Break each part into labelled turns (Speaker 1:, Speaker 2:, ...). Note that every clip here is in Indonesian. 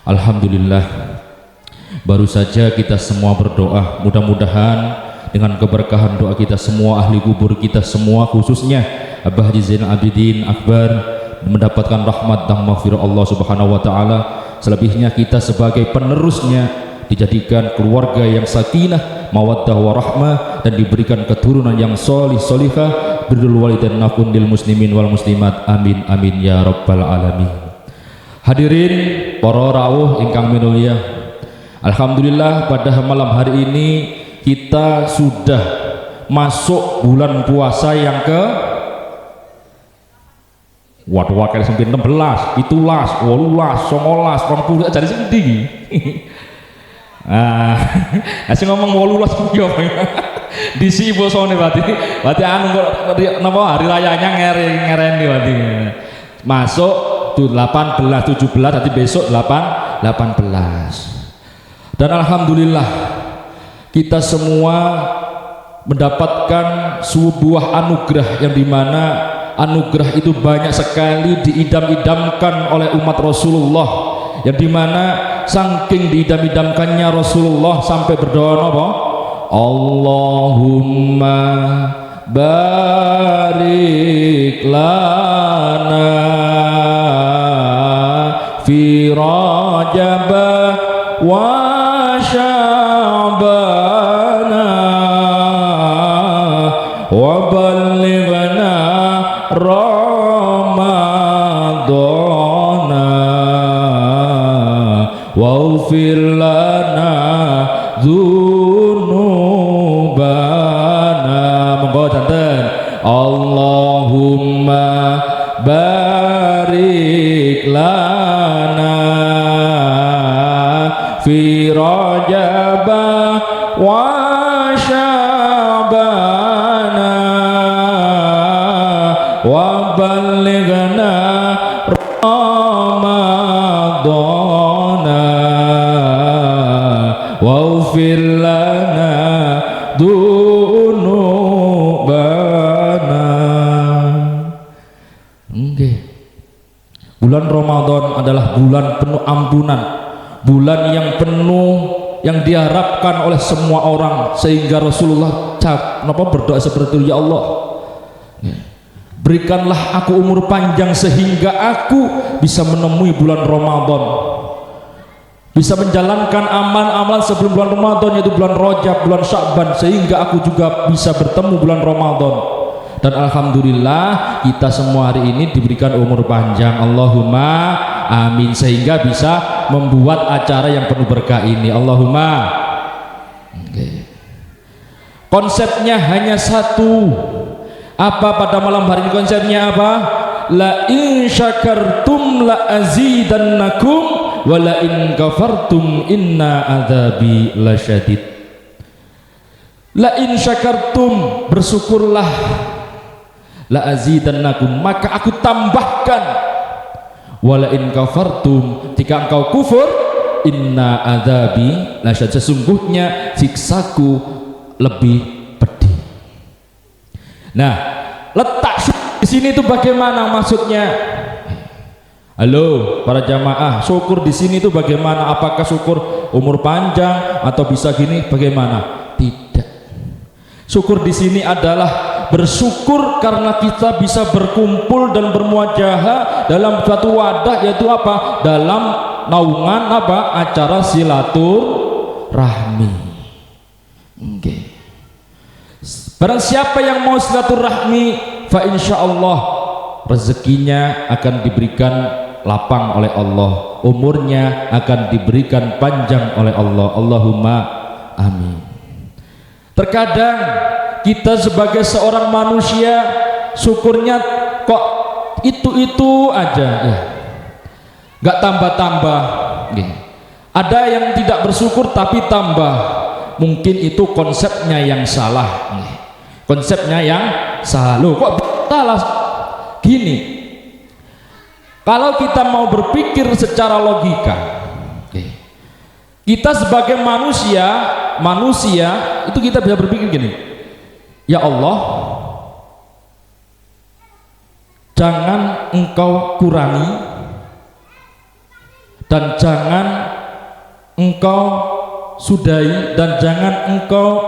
Speaker 1: Alhamdulillah, baru saja kita semua berdoa, mudah-mudahan dengan keberkahan doa kita semua, ahli kubur kita semua, khususnya Abah Haji Zainal Abidin Akbar, mendapatkan rahmat dan maghfirah Allah Subhanahu wa taala. Selebihnya kita sebagai penerusnya dijadikan keluarga yang sakinah, mawaddah warahmah, dan diberikan keturunan yang solih solihah, birrul walidain nafun lil muslimin wal muslimat, amin amin ya rabbal alamin. Hadirin para rawuh ingkang minulya, alhamdulillah pada malam hari ini kita sudah masuk bulan puasa yang ke waduh wakil sampai 16, 17, 18, 19, 20 jadi sendi. Asih ngomong 18 yo. Di si bosone berarti anu napa hari rayanya ngereni berarti. Masuk 18, 17, nanti besok 18. Dan alhamdulillah kita semua mendapatkan sebuah anugerah yang dimana anugerah itu banyak sekali diidam-idamkan oleh umat Rasulullah, yang dimana saking diidam-idamkannya Rasulullah sampai berdoa apa? Allahumma barik lana fi Rajab wa Sya'bana wa ballighna Ramadana waghfir lana dzunubana. Monggo janten Allahumma barik lana fi Rajab wa Sya'bana wa ballighna Ramadana waghfir lana dzunubana. Bulan Ramadan adalah bulan penuh ampunan, bulan yang penuh yang diharapkan oleh semua orang, sehingga Rasulullah berdoa seperti itu, ya Allah, berikanlah aku umur panjang sehingga aku bisa menemui bulan Ramadan, bisa menjalankan amal-amal sebelum bulan Ramadan, yaitu bulan Rajab, bulan Sya'ban, sehingga aku juga bisa bertemu bulan Ramadan. Dan alhamdulillah kita semua hari ini diberikan umur panjang, Allahumma amin, sehingga bisa membuat acara yang penuh berkah ini, Allahumma. Konsepnya hanya satu. Apa pada malam hari ini konsepnya apa? La in syakartum la azidannakum wa la in kafartum inna adzabi lasyadid. La in syakartum, bersyukurlah, la azidannakum, maka aku tambahkan, wala in kafartum, jika engkau kufur, inna adzabi lasyadid, sesungguhnya siksaku lebih pedih. Nah, letak di sini itu bagaimana maksudnya? Halo para jamaah, syukur di sini itu bagaimana? Apakah syukur umur panjang atau bisa gini? Bagaimana? Tidak. Syukur di sini adalah bersyukur karena kita bisa berkumpul dan bermuajahah dalam suatu wadah, yaitu apa? Dalam naungan apa? Acara silaturahmi. Barang siapa yang mau silaturahmi, fa insyaallah rezekinya akan diberikan lapang oleh Allah, umurnya akan diberikan panjang oleh Allah, Allahumma amin. Terkadang kita sebagai seorang manusia syukurnya kok itu aja ya, nggak tambah-tambah. Ada yang tidak bersyukur tapi tambah, mungkin itu konsepnya yang salah. Konsepnya yang salah. Loh, kok salah gini? Kalau kita mau berpikir secara logika, kita sebagai manusia itu kita bisa berpikir gini, ya Allah, jangan engkau kurangi dan jangan engkau sudahi dan jangan engkau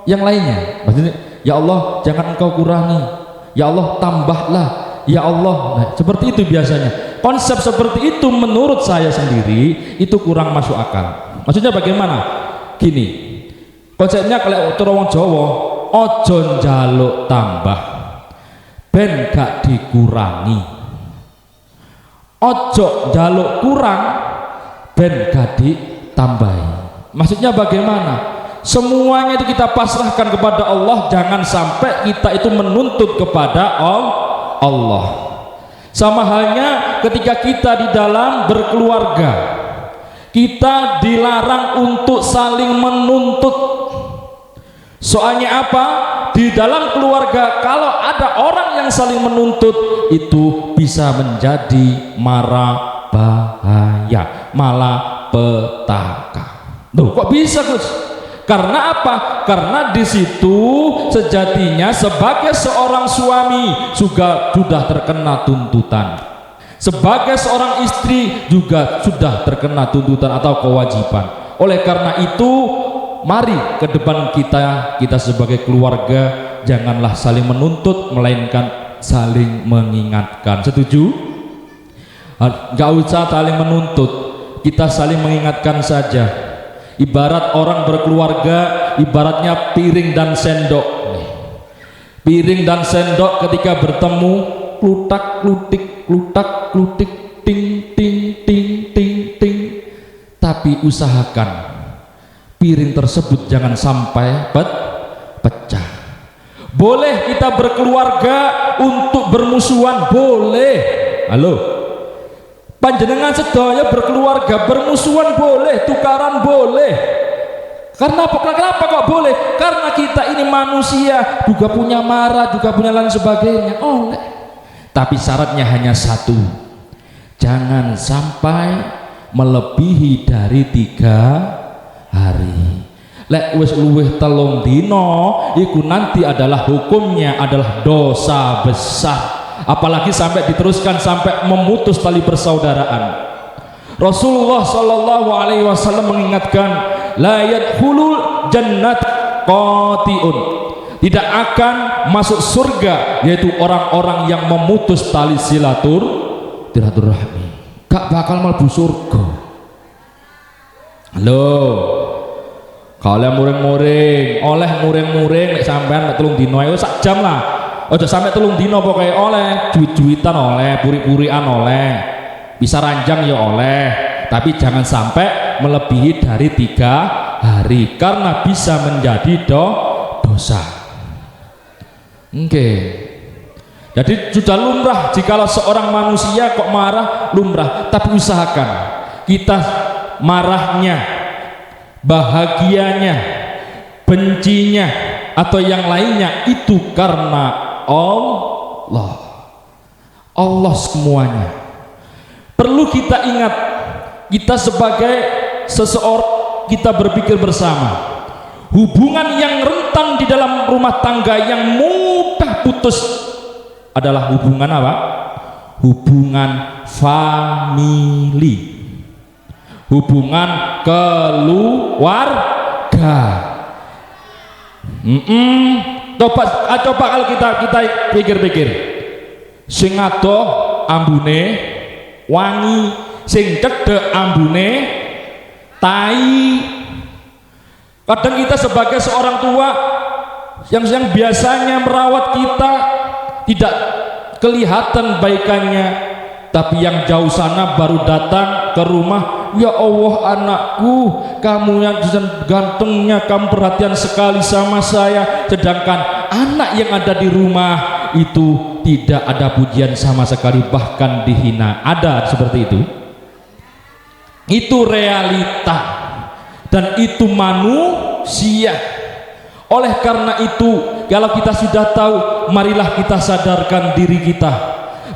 Speaker 1: yang lainnya. Maksudnya, ya Allah jangan engkau kurangi, ya Allah tambahlah, ya Allah. Nah, seperti itu biasanya. Konsep seperti itu menurut saya sendiri itu kurang masuk akal. Maksudnya bagaimana? Gini, konsepnya kalau orang Jawa, ojo njaluk tambah ben gak dikurangi, ojo njaluk kurang ben gak ditambahi. Maksudnya bagaimana? Semuanya itu kita pasrahkan kepada Allah, jangan sampai kita itu menuntut kepada Allah. Sama halnya ketika kita di dalam berkeluarga, kita dilarang untuk saling menuntut. Soalnya apa? Di dalam keluarga kalau ada orang yang saling menuntut, itu bisa menjadi mara bahaya, malapetaka. Loh, kok bisa, Gus? Karena apa? Karena di situ sejatinya sebagai seorang suami juga sudah terkena tuntutan, sebagai seorang istri juga sudah terkena tuntutan atau kewajiban. Oleh karena itu, mari ke depan kita sebagai keluarga janganlah saling menuntut, melainkan saling mengingatkan. Setuju? Gak usah saling menuntut, kita saling mengingatkan saja. Ibarat orang berkeluarga, ibaratnya piring dan sendok. Piring dan sendok ketika bertemu, klutak klutik, ting ting ting ting ting. Tapi usahakan piring tersebut jangan sampai pecah. Boleh kita berkeluarga untuk bermusuhan, boleh. Halo, panjenengan sedaya berkeluarga bermusuhan boleh, tukaran boleh. Karena apa? Kenapa kok boleh? Karena kita ini manusia, juga punya marah, juga punya lain sebagainya. Oleh. Tapi syaratnya hanya satu, jangan sampai melebihi dari 3 hari. Lek wis luwih 3 dino, iku nanti adalah hukumnya adalah dosa besar. Apalagi sampai diteruskan sampai memutus tali persaudaraan. Rasulullah Shallallahu Alaihi Wasallam mengingatkan, la yadkhulul jannat qati'un, tidak akan masuk surga yaitu orang-orang yang memutus tali silaturahmi, gak bakal mlebu surga. Halo, kalau muring-muring, oleh muring-muring nek sampean nek 3 dino ae sak jam lah. Ojo sampai 3 dino pokoknya oleh, juit-juitan oleh, puri-purian oleh, bisa ranjang ya oleh, tapi jangan sampai melebihi dari 3 hari karena bisa menjadi dosa. Oke. Jadi sudah lumrah jikalau seorang manusia kok marah, lumrah, tapi usahakan kita marahnya, bahagianya, bencinya atau yang lainnya itu karena Allah semuanya. Perlu kita ingat, kita sebagai seseorang, kita berpikir bersama, hubungan yang rentan di dalam rumah tangga yang mudah putus adalah hubungan apa? Hubungan famili, hubungan keluarga. Coba kalau kita pikir-pikir, sing adoh ambune wangi, sing cedek ambune tai. Kadang kita sebagai seorang tua yang biasanya merawat kita tidak kelihatan baikannya, tapi yang jauh sana baru datang ke rumah, ya Allah anakku, kamu yang gantengnya, kamu perhatian sekali sama saya, sedangkan anak yang ada di rumah itu tidak ada pujian sama sekali, bahkan dihina. Ada seperti itu realita dan itu manusia. Oleh karena itu, kalau kita sudah tahu, marilah kita sadarkan diri kita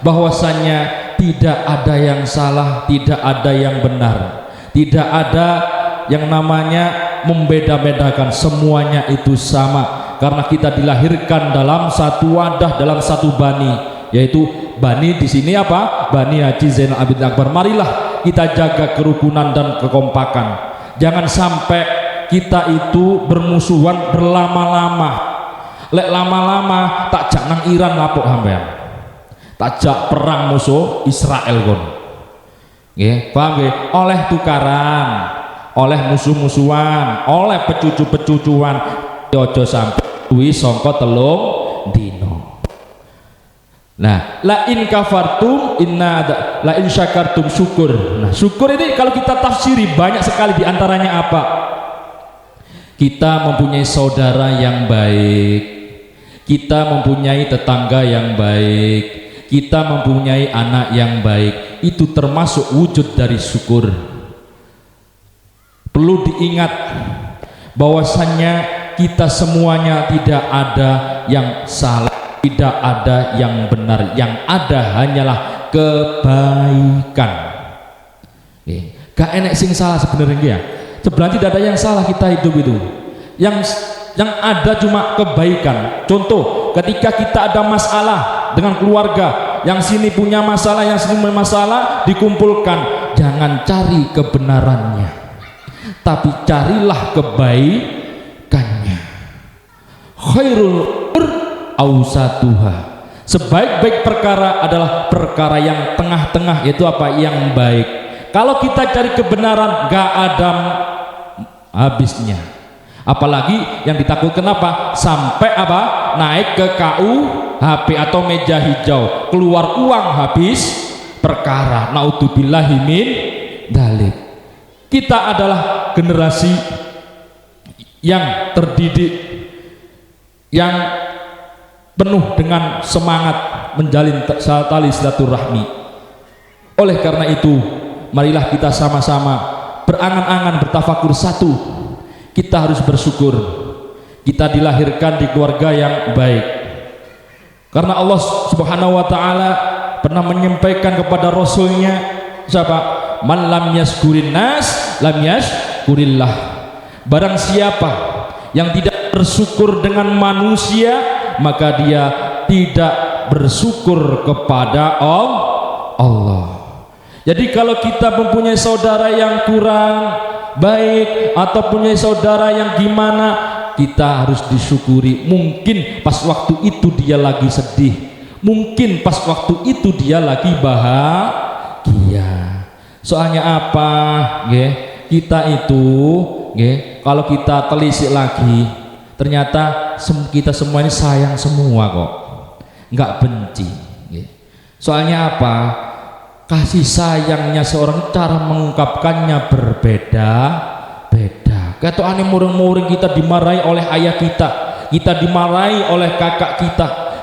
Speaker 1: bahwasanya tidak ada yang salah, tidak ada yang benar, tidak ada yang namanya membeda-bedakan, semuanya itu sama karena kita dilahirkan dalam satu wadah, dalam satu bani, yaitu bani di sini apa? Bani Haji Zainal Abidin Akbar. Marilah kita jaga kerukunan dan kekompakan. Jangan sampai kita itu bermusuhan berlama-lama. Lek lama-lama tak jak nang Iran lapuk sampean. Tak jak perang musuh Israel kon. Nggih, paham nggih? Oleh tukaran, oleh musuh-musuhan, oleh pecucu-pecucuan, ojo sampai kuwi sangka telung dino. Nah, la in kafartum la in syakartum syukur. Nah, syukur ini kalau kita tafsiri banyak sekali, diantaranya apa? Kita mempunyai saudara yang baik, kita mempunyai tetangga yang baik, kita mempunyai anak yang baik. Itu termasuk wujud dari syukur. Perlu diingat bahwasannya kita semuanya tidak ada yang salah, tidak ada yang benar, yang ada hanyalah kebaikan. Gak enek sing salah sebenarnya ya. Sebenarnya tidak ada yang salah kita hidup itu. Yang ada cuma kebaikan. Contoh, ketika kita ada masalah dengan keluarga, yang sini punya masalah, yang sini punya masalah, dikumpulkan. Jangan cari kebenarannya, tapi carilah kebaikannya. Khairul awsatuha. Sebaik-baik perkara adalah perkara yang tengah-tengah, yaitu apa? Yang baik. Kalau kita cari kebenaran gak ada habisnya. Apalagi yang ditakutkan apa? Sampai apa? Naik ke KUHP atau meja hijau, keluar uang habis perkara. Naudzubillahi min dzalik. Kita adalah generasi yang terdidik, yang penuh dengan semangat menjalin tali silaturahmi. Oleh karena itu, marilah kita sama-sama berangan-angan bertafakur satu. Kita harus bersyukur kita dilahirkan di keluarga yang baik, karena Allah Subhanahu wa ta'ala pernah menyampaikan kepada Rasulnya, siapa? Man lam yaskurin nas lam yaskurillah. Barang siapa yang tidak bersyukur dengan manusia, maka dia tidak bersyukur kepada Allah. Jadi kalau kita mempunyai saudara yang kurang baik atau punya saudara yang gimana, kita harus disyukuri. Mungkin pas waktu itu dia lagi sedih, mungkin pas waktu itu dia lagi bahagia. Soalnya apa? Kita itu kalau kita telisik lagi, ternyata kita semua ini sayang semua kok, nggak benci. Soalnya apa? Kasih sayangnya seorang, cara mengungkapkannya berbeda-beda. Ketokane muring-muring kita dimarahi oleh ayah kita dimarahi oleh kakak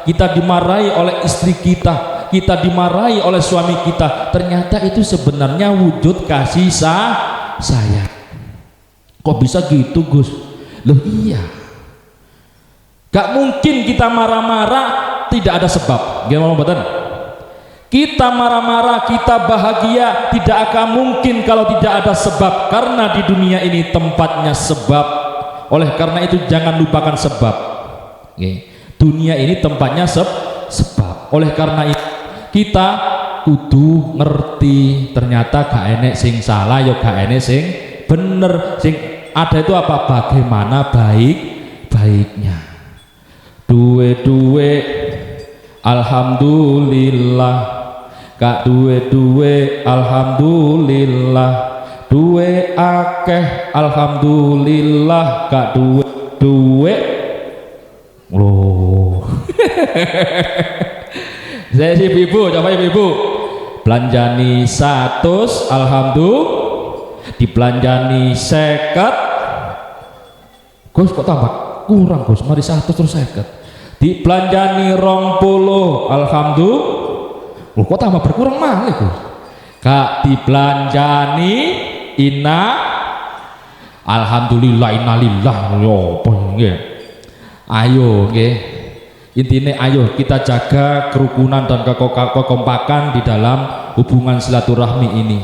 Speaker 1: kita dimarahi oleh istri kita dimarahi oleh suami kita. Ternyata itu sebenarnya wujud kasih sayang. Kok bisa gitu, Gus? Loh iya. Gak mungkin kita marah-marah tidak ada sebab. Gimana badan? Kita marah-marah, kita bahagia, tidak akan mungkin kalau tidak ada sebab, karena di dunia ini tempatnya sebab. Oleh karena itu jangan lupakan sebab. Dunia ini tempatnya sebab. Oleh karena itu kita kudu ngerti, ternyata gak enek sing salah, ya gak enek sing bener. Sing ada itu apa? Bagaimana baik-baiknya. Duwe alhamdulillah, gak duwe alhamdulillah, duwe akeh alhamdulillah, gak duwe loh. Saya si ibu, coba ibu belanjani 100 alhamdulillah, dibelanjani 50, Gus kok tambah kurang, Gus mari 100 terus 50, dibelanjani 20 alhamdulillah, kok tambah berkurang malih, Gus. Kak dibelanjani alhamdulillah innalillah, yo apa nggih. Ayo nggih, intinya ayo kita jaga kerukunan dan kekompakan di dalam hubungan silaturahmi ini.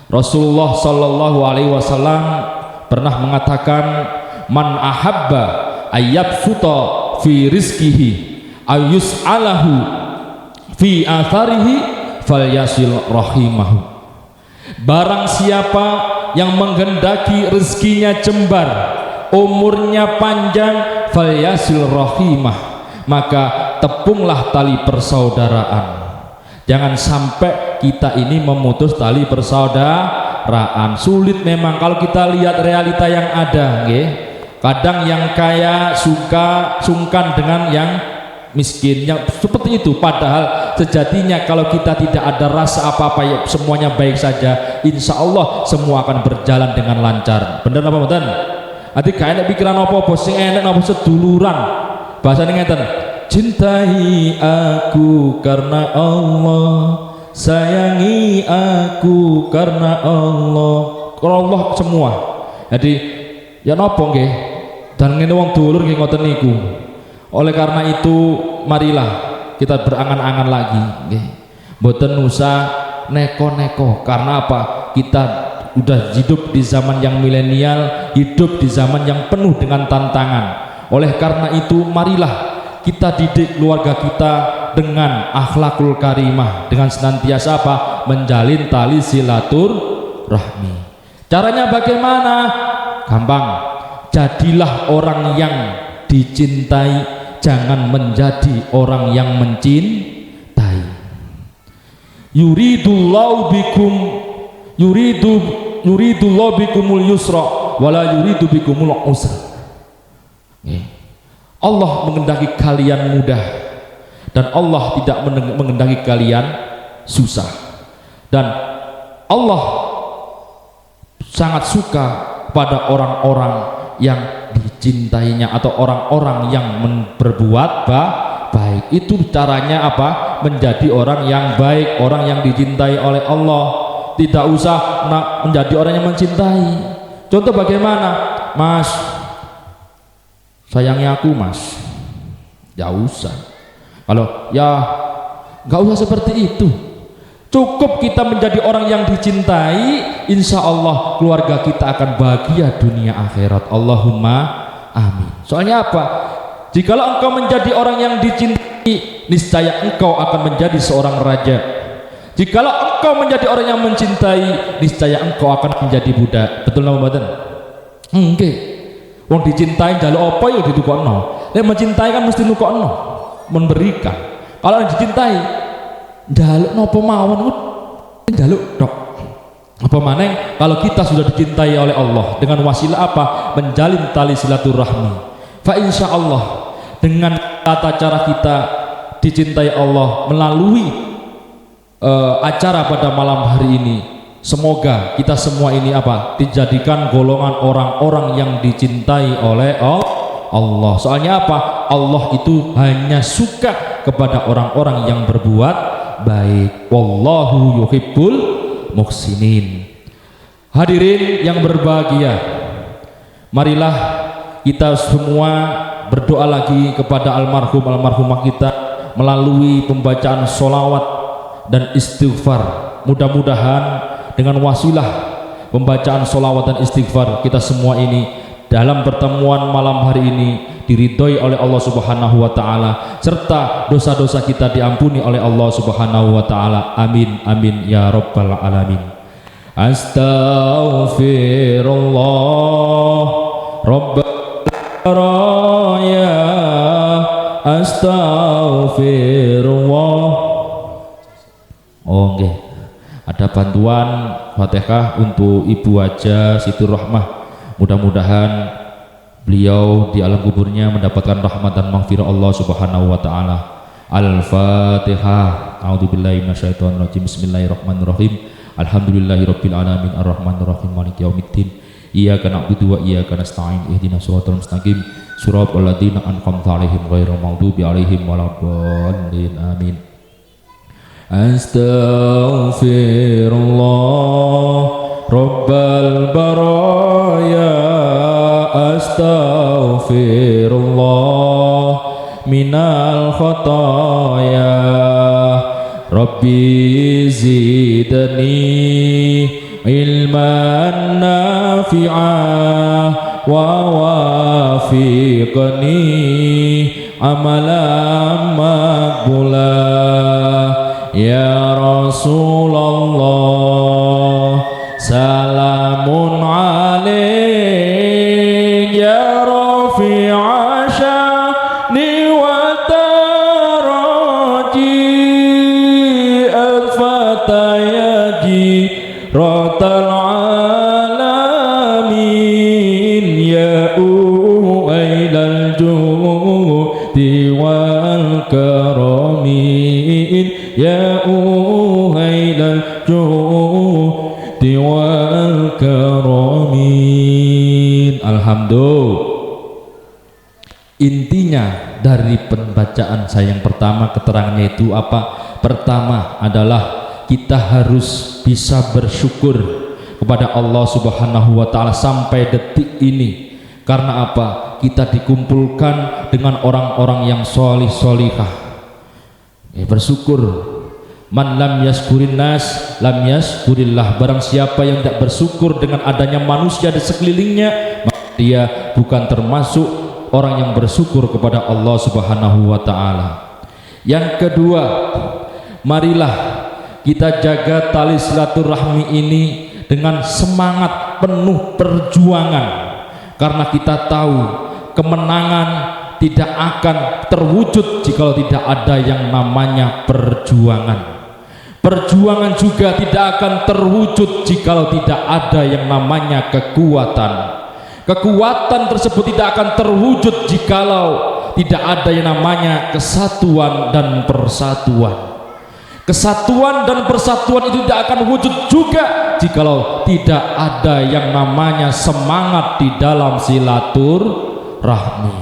Speaker 1: Rasulullah Shallallahu Alaihi Wasallam pernah mengatakan, man ahabba ayyabsuta fi rizkihi ayyus'alahu fi atharihi falyasil rahimahu. Barang siapa yang menghendaki rezekinya jembar, umurnya panjang, falyasil rahimah, maka tepunglah tali persaudaraan. Jangan sampai kita ini memutus tali persaudaraan. Sulit memang kalau kita lihat realita yang ada, nggih. Kadang yang kaya suka sungkan dengan yang miskin, yang seperti itu. Padahal sejatinya kalau kita tidak ada rasa apa-apa, ya semuanya baik saja, insya Allah semua akan berjalan dengan lancar. Bener apa betul? Nanti gak enak pikiran apa-apa, sing enak apa seduluran. Bahasanya ngeten, cintai aku karena Allah, sayangi aku karena Allah. Kalau Allah semua. Jadi ya nopo nggih? Dan ngene wong dulur nggih ngoten niku. Oleh karena itu marilah kita berangan-angan lagi nggih. Mboten usah neko-neko. Karena apa? Kita udah hidup di zaman yang milenial, hidup di zaman yang penuh dengan tantangan. Oleh karena itu marilah kita didik keluarga kita dengan akhlakul karimah, dengan senantiasa apa? Menjalin tali silaturahmi. Caranya bagaimana? Gampang. Jadilah orang yang dicintai, jangan menjadi orang yang mencintai. Yuridullahu bikumul yusra wala yuridu bikumul usra. Allah menghendaki kalian mudah dan Allah tidak menghendaki kalian susah. Dan Allah sangat suka pada orang-orang yang dicintainya atau orang-orang yang berbuat baik. Itu caranya apa? Menjadi orang yang baik, orang yang dicintai oleh Allah. Tidak usah menjadi orang yang mencintai. Contoh bagaimana? Mas, sayangi aku mas. Ya usah. Kalau ya nggak usah seperti itu. Cukup kita menjadi orang yang dicintai, insya Allah keluarga kita akan bahagia dunia akhirat. Allahumma amin. Soalnya apa? Jikalau engkau menjadi orang yang dicintai, niscaya engkau akan menjadi seorang raja. Jikalau engkau menjadi orang yang mencintai, niscaya engkau akan menjadi budak. Betul napa mboten? Nggih. Wong dicintai njaluk apa ya ditukokno. Nek mencintai kan mesti nukokno, memberikan. Kalau dicintai njaluk napa mawon njaluk tok. Apa maneh kalau kita sudah dicintai oleh Allah dengan wasilah apa? Menjalin tali silaturahmi. Fa insya Allah dengan tata cara kita dicintai Allah melalui acara pada malam hari ini, semoga kita semua ini apa? Dijadikan golongan orang-orang yang dicintai oleh Allah. Soalnya apa? Allah itu hanya suka kepada orang-orang yang berbuat baik. Wallahu yuhibbul muhsinin. Hadirin yang berbahagia, marilah kita semua berdoa lagi kepada almarhumah kita melalui pembacaan sholawat dan istighfar. Mudah-mudahan dengan wasilah pembacaan sholawat dan istighfar kita semua ini dalam pertemuan malam hari ini diridhoi oleh Allah Subhanahu wa taala, serta dosa-dosa kita diampuni oleh Allah Subhanahu wa taala. Amin amin ya rabbal alamin. Astaghfirullah rabbal baraya, astaghfirullah. Oh nggih. Ada bantuan Fatihah untuk Ibu Haja Siti Rahmah. Mudah-mudahan beliau di alam kuburnya mendapatkan rahmat dan maghfirah Allah Subhanahu wa taala. Al-Fatihah. A'udzubillahi minasyaitonir rajim. Bismillahirrahmanirrahim. Alhamdulillahirabbil alamin arrahmanir rahim maliki yaumiddin. Iyyaka na'budu wa iyyaka nasta'in. Ihdinas siratal mustaqim. Shiratal ladzina an'amta 'alaihim ghairil maghdubi 'alaihim waladdallin. Amin. Astaghfirullah rabbal baraya, astaghfirullah minal khataya, rabbi zidni ilman nafi'ah wa wafiqni amalan maqbula ya Rasulullah الكرامين. Alhamdulillah. Intinya dari pembacaan saya yang pertama, keterangannya itu apa? Pertama adalah kita harus bisa bersyukur kepada Allah Subhanahu wa Ta'ala sampai detik ini. Karena apa? Kita dikumpulkan dengan orang-orang yang solih solihah. Bersyukur. Man lam yaskurin nas lam yaskurillah. Barang siapa yang tidak bersyukur dengan adanya manusia di sekelilingnya, maka dia bukan termasuk orang yang bersyukur kepada Allah Subhanahu wa Ta'ala. Yang kedua, marilah kita jaga tali silaturahmi ini dengan semangat penuh perjuangan, karena kita tahu kemenangan tidak akan terwujud jika tidak ada yang namanya perjuangan. Perjuangan juga tidak akan terwujud jika tidak ada yang namanya kekuatan. Kekuatan tersebut tidak akan terwujud jikalau tidak ada yang namanya kesatuan dan persatuan. Kesatuan dan persatuan itu tidak akan wujud juga jikalau tidak ada yang namanya semangat di dalam silaturahmi.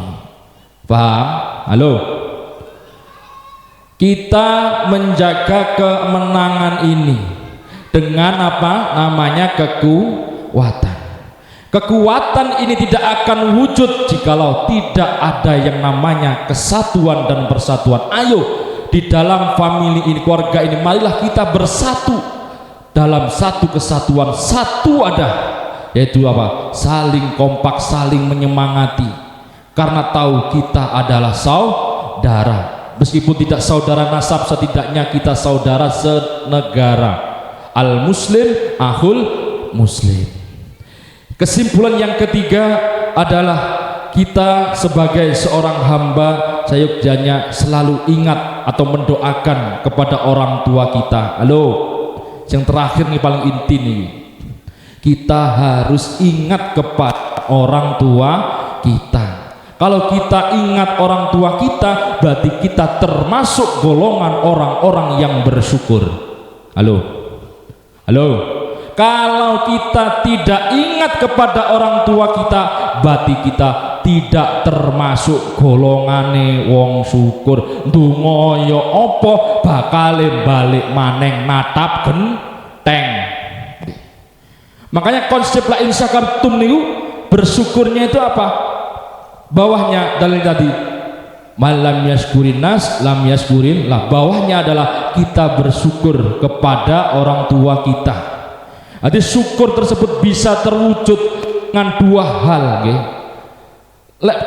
Speaker 1: Paham? Halo? Kita menjaga kemenangan ini dengan apa? Namanya kekuatan. Kekuatan ini tidak akan wujud jikalau tidak ada yang namanya kesatuan dan persatuan. Ayo, di dalam family ini, keluarga ini, marilah kita bersatu dalam satu kesatuan. Satu ada, yaitu apa? Saling kompak, saling menyemangati, karena tahu kita adalah saudara. Meskipun tidak saudara nasab, setidaknya kita saudara senegara. Al muslim ahul muslim. Kesimpulan yang ketiga adalah kita sebagai seorang hamba sayuktanya selalu ingat atau mendoakan kepada orang tua kita. Halo, yang terakhir nih paling inti nih, kita harus ingat kepada orang tua kita. Kalau kita ingat orang tua kita, berarti kita termasuk golongan orang-orang yang bersyukur. Halo, halo. Kalau kita tidak ingat kepada orang tua kita, berarti kita tidak termasuk golongane wong syukur. Ndonga ya apa bakale balik maneng natap genteng. Makanya konsep la in syakartum niku bersyukurnya itu apa? Bawahnya dalil tadi, malam yaskurin nas lam yaskurin lah. Bawahnya adalah kita bersyukur kepada orang tua kita. Jadi syukur tersebut bisa terwujud dengan dua hal, okay?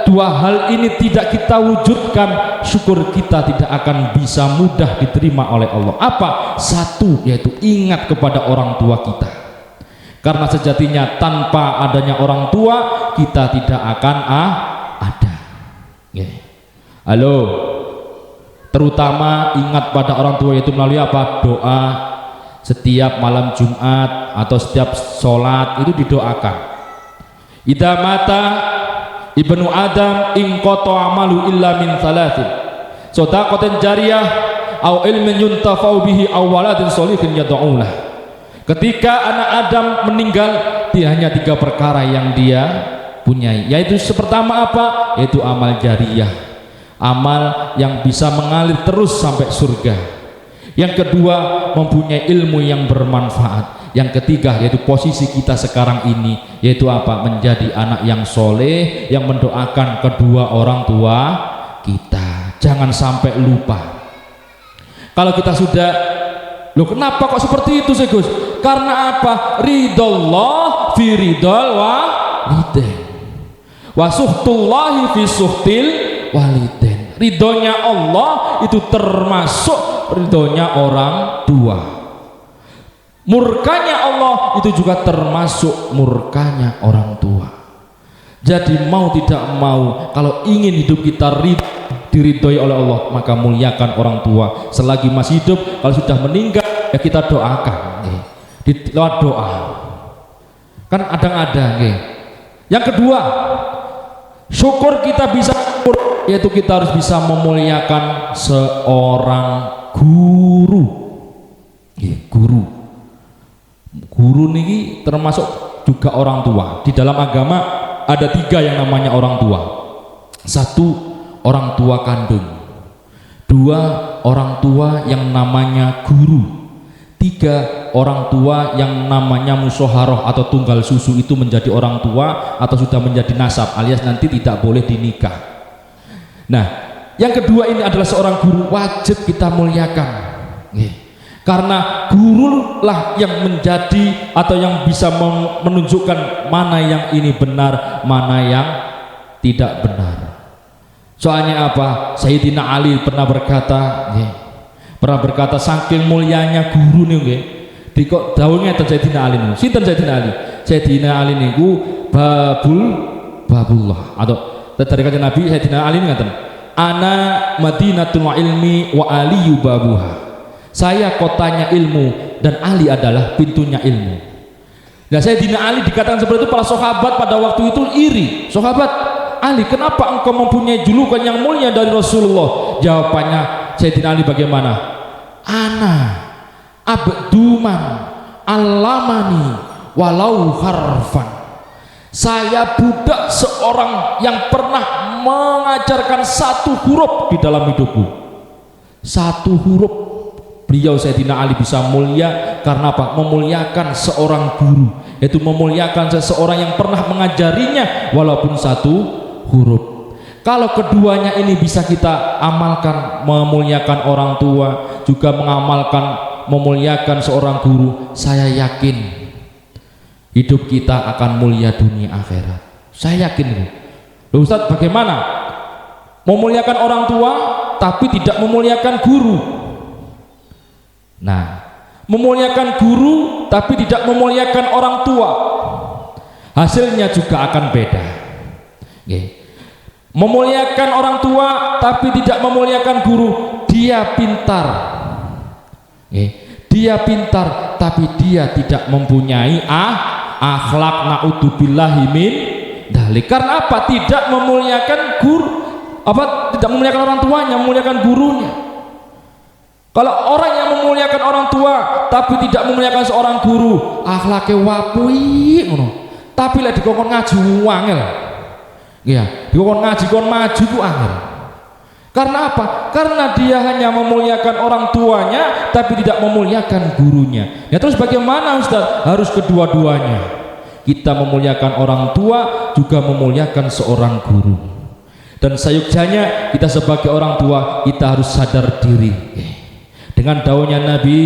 Speaker 1: Dua hal ini tidak kita wujudkan, syukur kita tidak akan bisa mudah diterima oleh Allah. Apa? Satu, yaitu ingat kepada orang tua kita, karena sejatinya tanpa adanya orang tua kita tidak akan ada, okay? Halo, terutama ingat pada orang tua yaitu melalui apa? Doa. Setiap malam Jumat atau setiap sholat itu didoakan. Idza mata ibnu Adam in qata amalu illa min thalathin, shadaqatin jariyah au ilmin yuntafa'u bihi aw waladin sholihin yad'ulah. Ketika anak Adam meninggal, dia hanya 3 perkara yang dia punyai, yaitu pertama apa? Yaitu amal jariyah, amal yang bisa mengalir terus sampai surga. Yang kedua, mempunyai ilmu yang bermanfaat. Yang ketiga, yaitu posisi kita sekarang ini, yaitu apa? Menjadi anak yang soleh, yang mendoakan kedua orang tua kita. Jangan sampai lupa. Kalau kita sudah, loh kenapa kok seperti itu sih Gus? Karena apa? Ridallah fi ridal walidain wa suhtullahi fi suhtil walidain. Ridhonya Allah itu termasuk ridhonya orang tua. Murkanya Allah itu juga termasuk murkanya orang tua. Jadi mau tidak mau, kalau ingin hidup kita diridhoi oleh Allah, maka muliakan orang tua selagi masih hidup. Kalau sudah meninggal, ya kita doakan lewat doa. Kan ada. Yang kedua, syukur kita bisa syukur, yaitu kita harus bisa memuliakan seorang guru. Guru niki termasuk juga orang tua. Di dalam agama ada 3 yang namanya orang tua. 1, orang tua kandung. 2, orang tua yang namanya guru. 3, orang tua yang namanya musyawarah atau tunggal susu, itu menjadi orang tua atau sudah menjadi nasab alias nanti tidak boleh dinikah. Nah, yang kedua ini adalah seorang guru, wajib kita muliakan. Karena guru lah yang menjadi atau yang bisa menunjukkan mana yang ini benar, mana yang tidak benar. Soalnya apa? Sayyidina Ali pernah berkata saking mulianya guru nih nggih. Dikok dawuhnya Sayyidina Ali niku. Sinten Sayyidina Ali? Sayyidina Ali niku babullah atau dari kata Nabi Sayyidina Ali ngaten. Ana madinatul ilmi wa aliyu babuha. Saya kotanya ilmu dan Ali adalah pintunya ilmu. Nah, Sayyidina Ali dikatakan seperti itu, para sahabat pada waktu itu iri. Sahabat Ali, kenapa engkau mempunyai julukan yang mulia dari Rasulullah? Jawabannya Sayyidina Ali bagaimana? Ana abduman alamani walau harfan. Saya budak seorang yang pernah mengajarkan 1 huruf di dalam hidupku. 1 huruf. Beliau Sayyidina Ali bisa mulia karena apa? Memuliakan seorang guru, yaitu memuliakan seseorang yang pernah mengajarinya walaupun 1 huruf. Kalau keduanya ini bisa kita amalkan, memuliakan orang tua, juga memuliakan seorang guru, saya yakin hidup kita akan mulia dunia akhirat. Saya yakin itu. Loh Ustaz, bagaimana memuliakan orang tua tapi tidak memuliakan guru? Nah, memuliakan guru tapi tidak memuliakan orang tua, hasilnya juga akan beda. Memuliakan orang tua tapi tidak memuliakan guru, dia pintar. Dia pintar tapi dia tidak mempunyai akhlak, naudzubillahi min dzalik. Karena apa? Tidak memuliakan guru, tidak memuliakan orang tuanya, memuliakan gurunya. Kalau orang yang memuliakan orang tua tapi tidak memuliakan seorang guru, akhlaknya wapuh ngono. Tapi lek dikongkon ngaji angel. Iya, dikongkon ngaji kon maju ku angel. Karena apa? Karena dia hanya memuliakan orang tuanya tapi tidak memuliakan gurunya. Ya terus bagaimana Ustaz? Harus kedua-duanya. Kita memuliakan orang tua juga memuliakan seorang guru. Dan sayugjanya kita sebagai orang tua kita harus sadar diri. Dengan daunnya Nabi,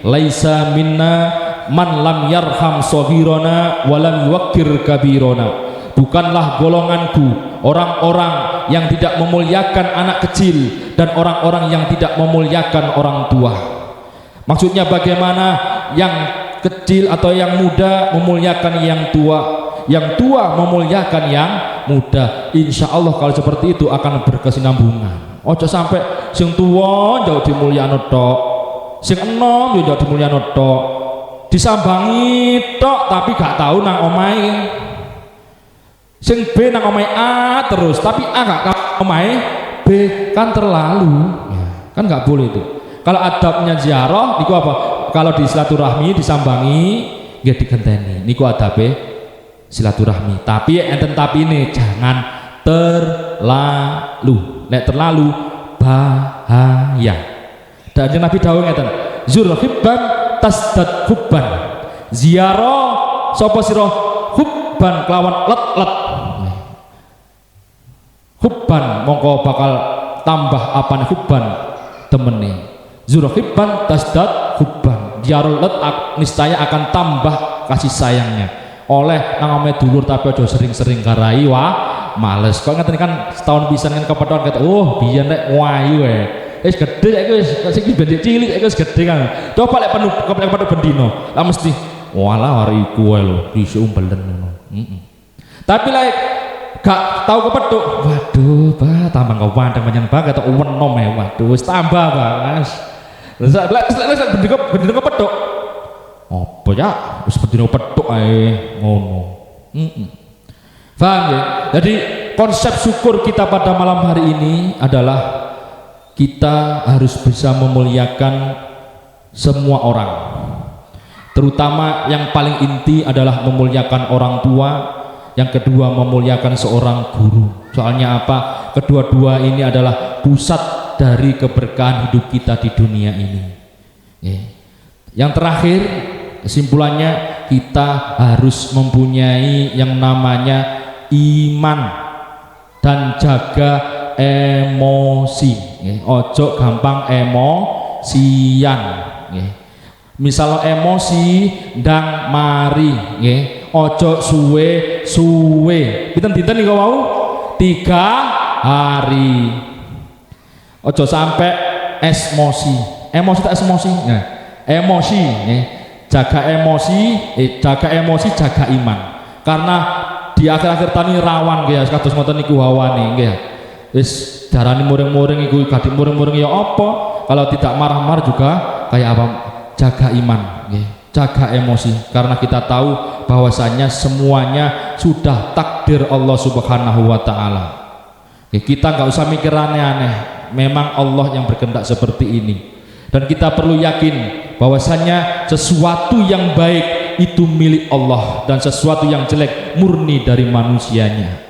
Speaker 1: laisa minna man lam yarham sohirona walam yuwakir kabirona. Bukanlah golonganku orang-orang yang tidak memuliakan anak kecil dan orang-orang yang tidak memuliakan orang tua. Maksudnya bagaimana? Yang kecil atau yang muda memuliakan yang tua memuliakan yang muda. Insya Allah kalau seperti itu akan berkesinambungan. Ojo sampai sing tuwa jauh dimulyakno tok, sing enom yo jauh dimulyakno tok, disambangi tok tapi gak tahu nang omahe. Sing B nang omahe A terus tapi A gak omahe B, kan terlalu. Kan gak boleh itu. Kalau adabnya ziarah niku apa? Kalau di silaturahmi disambangi nggih digenteni. Niku adabe silaturahmi. Tapi enten tapi ini jangan terlalu. Nek terlalu bahaya. Dan Nabi dawuh ngeten, zur hibban tasdad hubban. Ziarah sapa sira hubban kelawan let-let. Hubban mongko bakal tambah apane hubban temene. Zur hibban tasdad hubban. Ziarah let niscaya akan tambah kasih sayangnya. Oleh nang ame dulur tapi aja sering-sering karai males. Kok ngeten kan setahun pisan kan kepethon kata biyen nek wayu wis gedhe saiki wis sing ben cilik saiki wis gedhe kan. Coba lek penuh bendino lah mesti walah hari iku wae lho iso umbelen ngono. Tapi lek gak tau kepethuk, waduh bah tambah kewandeng panjenengan banget kok wenom waduh wis tambah Mas. Lek bendino kepethuk apa ya wis bendino kepethuk ae ngono. Paham ya? Jadi konsep syukur kita pada malam hari ini adalah kita harus bisa memuliakan semua orang. Terutama yang paling inti adalah memuliakan orang tua, yang kedua memuliakan seorang guru. Soalnya apa? Kedua-dua ini adalah pusat dari keberkahan hidup kita di dunia ini. Yang terakhir, kesimpulannya, kita harus mempunyai yang namanya iman dan jaga emosi. Ojo gampang emosian. Misal emosi ndang mari, ojo suwe. Pinten dinten niku wau? 3 hari. Ojo sampai emosi. Emosi tak emosi. Nah, emosi, jaga emosi, jaga iman. Karena di akhir-akhir tahun ini rawan ya, kados ngoten niku hawane nggih. Wis darani muring-muring iku gadi muring-muring ya apa? Kalau tidak marah-marah juga kayak apa? Jaga iman, jaga emosi, karena kita tahu bahwasanya semuanya sudah takdir Allah Subhanahu wa Ta'ala. Kita nggak usah mikir aneh-aneh, memang Allah yang berkehendak seperti ini, dan kita perlu yakin bahwasanya sesuatu yang baik itu milik Allah dan sesuatu yang jelek murni dari manusianya.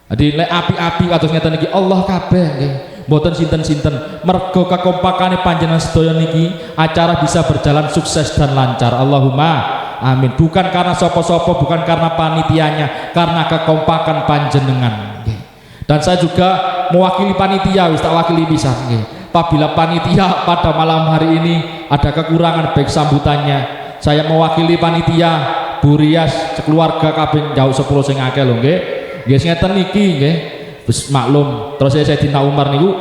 Speaker 1: Jadi lek api-api atau ngeten iki Allah kabeh nggih. Mboten sinten-sinten, mergo kekompakane panjenengan sedaya niki acara bisa berjalan sukses dan lancar. Allahumma amin. Bukan karena sopo-sopo, bukan karena panitianya, karena kekompakan panjenengan. Dan saya juga mewakili panitia, wis tak wakili pisan nggih. Apabila panitia pada malam hari ini ada kekurangan baik sambutannya, saya mewakili panitia Bu Rias sekeluarga kabeh jauh 10 sing akeh lho nggih. Nggih ngeten niki nggih. Wis maklum. Terus saya Sayyidina Umar niku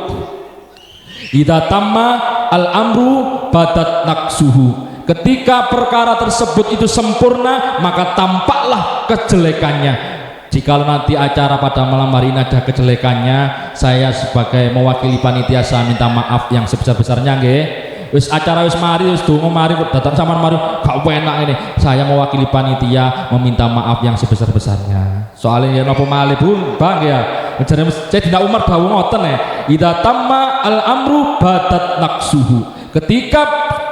Speaker 1: idza tamma al amru badat naksuhu. Ketika perkara tersebut itu sempurna, maka tampaklah kejelekannya. Jika nanti acara pada malam hari ini ada kejelekannya, saya sebagai mewakili panitia saya minta maaf yang sebesar-besarnya nggih. Wis acara wis mari, wis donga mari, datang sampean mari gak enak ini. Saya mewakili panitia meminta maaf yang sebesar-besarnya. Soalnya ya napa malih Bu, Bang ya. Saya tidak Umar dawuh ngoten idza tamma al amru badat naksuhu. Ketika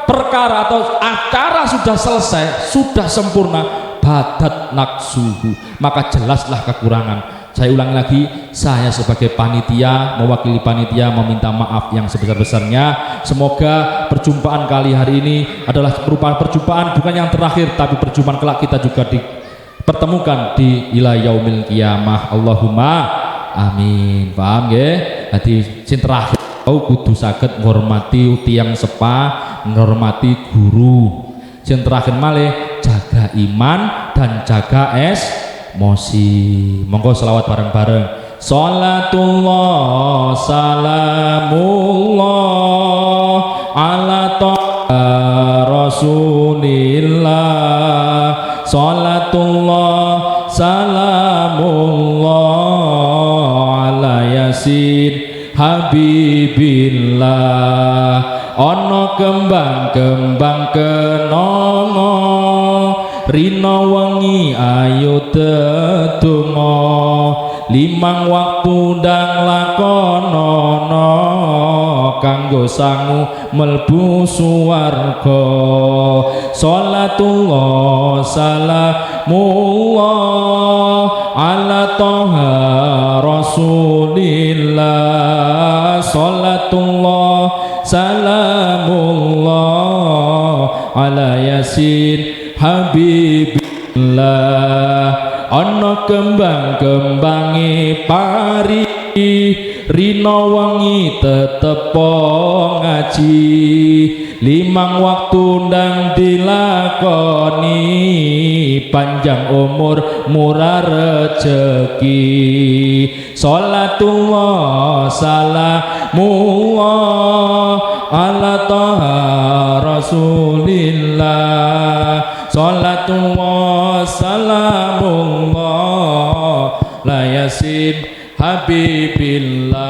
Speaker 1: perkara atau acara sudah selesai, sudah sempurna, badat naksuhu, maka jelaslah kekurangan. Saya ulangi lagi, saya sebagai panitia, mewakili panitia meminta maaf yang sebesar-besarnya. Semoga perjumpaan kali hari ini adalah merupakan perjumpaan bukan yang terakhir, tapi perjumpaan kelak kita juga dipertemukan di ila yaumil qiyamah. Allahumma amin. Paham nggih? Dadi sing terakhir kudu saged menghormati tiyang sepah, menghormati guru. Sing terakhir malih jaga iman dan jaga emosi. Monggo selawat bareng-bareng. Salatullah salamullah ala Rasulillah. Salatullah salamullah ala Yasin Habibillah. Ono kembang-kembang kenongo rino wengi ayo tetunggo limang waktu ndang lakonono kanggo sangu melbu suwarga. Salatullah salamullah ala toha Rasulillah. Salatullah salamullah ala Yasin Habibillah. Ana kembang-kembange pari rino wengi tetepo ngaji limang waktu ndang dilakoni panjang umur murah rezeki. Salatullah salamullah ala toha Rasulillah. Salatullah salamullah la Yasin Habibillah.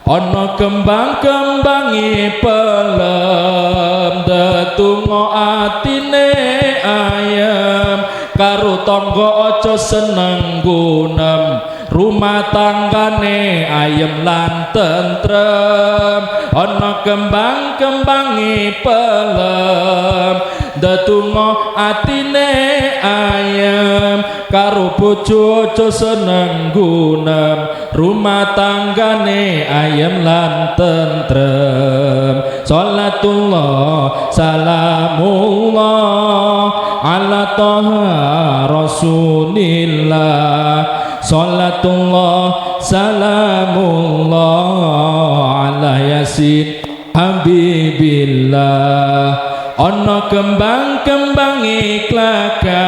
Speaker 1: Ana kembang-kembangi pelem tetunggo atine ayem karo tangga aja seneng gunem rumah tanggane ayem lan tentrem, ana kembang-kembangi pelem, ndedonga atine ayem, karo bojo aja seneng gunem, rumah tanggane ayem lan tentrem. Salatullah salamullah ala toha rasulillah, salatullah salamullah ala yasin habibillah. Ana kembang-kembang iklaka,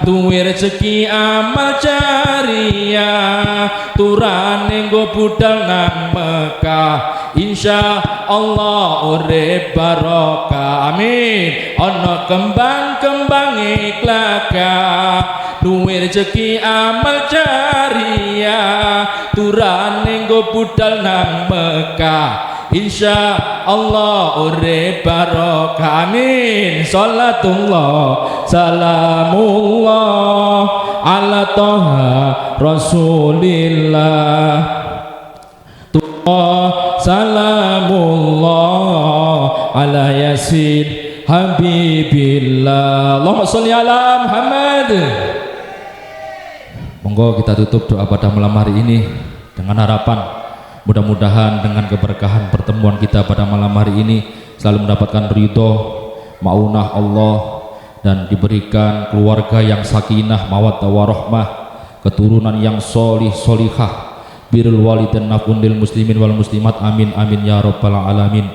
Speaker 1: duwe rezeki amal jariyah, turane nggo budal nang Mekah, insya Allah urip barokah, amin. Ana kembang-kembang iklaka, duwe rezeki amal jariyah, turane nggo budal nang Mekah, insya Allah urip barokah, amin. Salatullah salamullah ala toha rasulillah, salamullah ala yasin habibillah. Allahumma sholli ala Muhammad. Monggo kita tutup doa pada malam hari ini dengan harapan mudah-mudahan dengan keberkahan pertemuan kita pada malam hari ini selalu mendapatkan ridho, maunah Allah, dan diberikan keluarga yang sakinah, mawaddah warahmah, keturunan yang solih solihah, birrul walidain naf'un lil muslimin wal muslimat, amin amin ya rabbal alamin.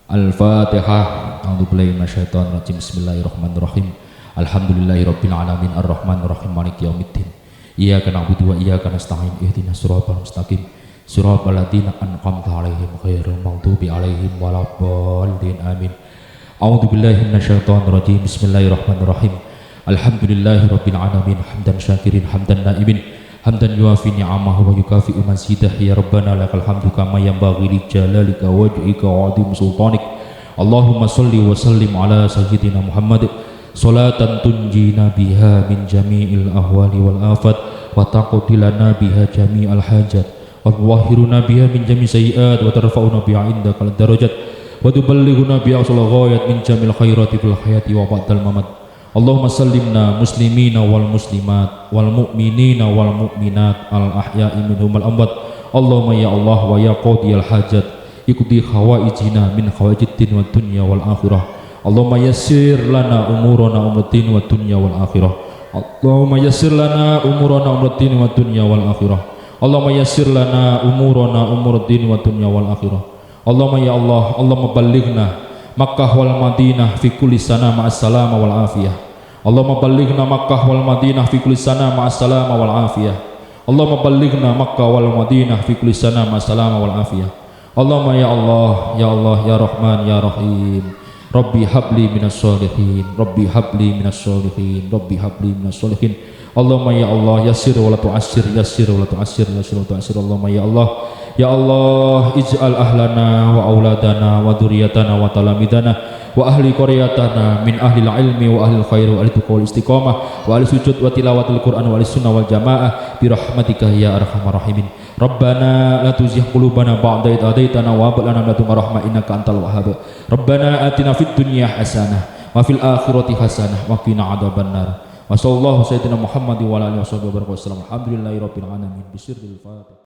Speaker 1: Al-Fatihah. A'udzubillahi minasyaitonir rajim. Bismillahirrahmanirrahim. Alhamdulillahirabbil alamin arrahmanir rahim maliki yaumiddin. Iyyaka na'budu wa iyyaka nasta'in. Ihdinas siratal mustaqim. Siratal ladzina an'amta 'alaihim ghairil maghdubi 'alaihim waladdallin. Amin. A'udzubillahi minasyaitonir rajim. Bismillahirrahmanirrahim. Alhamdulillahirabbil alamin hamdan syakirin hamdan naimin hamdan yuafi ni'amahu wa yukafi'u mazidah. Ya Rabbana lakal hamdu kama yanbaghi li jalalika wajhika wa 'azimi sultanik. Allahumma sholli wa sallim ala sayyidina Muhammad salatan tunjina biha min jami'il ahwali wal afat wa taqdilana biha jami'al hajat wa tuwahhiruna biha min jami' sayyi'at wa tarfa'una biha indakal darajat wa tuballighuna biha aqsal ghayat min jamil khairati fil hayati wa ba'dal mamat. Allahumma sallimna muslimina wal muslimat wal mu'minina wal mu'minat al ahya'i minhum al amwat. Allahumma ya Allah wa ya qadiyal hajat ikuti khawaijina min khawaijid din wa dunya wal akhirah. Allahumma yassir lana umurana umratin wa dunya wal akhirah. Allahumma yassir lana umurana umratin wa dunya wal akhirah. Allahumma yassir lana umurana umratin wa dunya wal akhirah. Allahumma ya Allah, Allahumma ballighna Makkah wal Madinah fi kulli sana ma'as salama wal afiyah. Allahumma ballighna Makkah wal Madinah fi kulli sana ma'as salama wal afiyah. Allahumma ballighna Makkah wal Madinah fi kulli sana ma'as salama wal afiyah. Allahumma ya Allah, ya Allah, ya Rahman, ya Rahim. Rabbi habli minas sholihin, Rabbi habli minas sholihin, Rabbi habli minas sholihin. Allahumma ya Allah, yassir wa la tu'assir, yassir wa la tu'assir, yassir wa la tu'assir. Allahumma ya Allah, ya Allah, ij'al ahlana wa auladana wa dzurriyyatana wa talamidana wa ahli qaryatana min ahli ilmi wa ahli khair wa ahli tuqa wal istiqamah wa ahli sujud wa tilawatil Qur'an wa ahli sunnah wal jamaah bi rahmatika ya arhamar rahimin. Rabbana la tuzigh qulubana ba'da idh hadaitana wa hab lana min ladunka rahmah innaka antal wahhab. Rabbana atina fid dunya hasanah wa fil akhirati hasanah wa qina adzabannar. Wa sallallahu sayyidina Muhammad wa ala alihi wasallam. Alhamdulillahirabbil alamin. Bisirril Fatihah.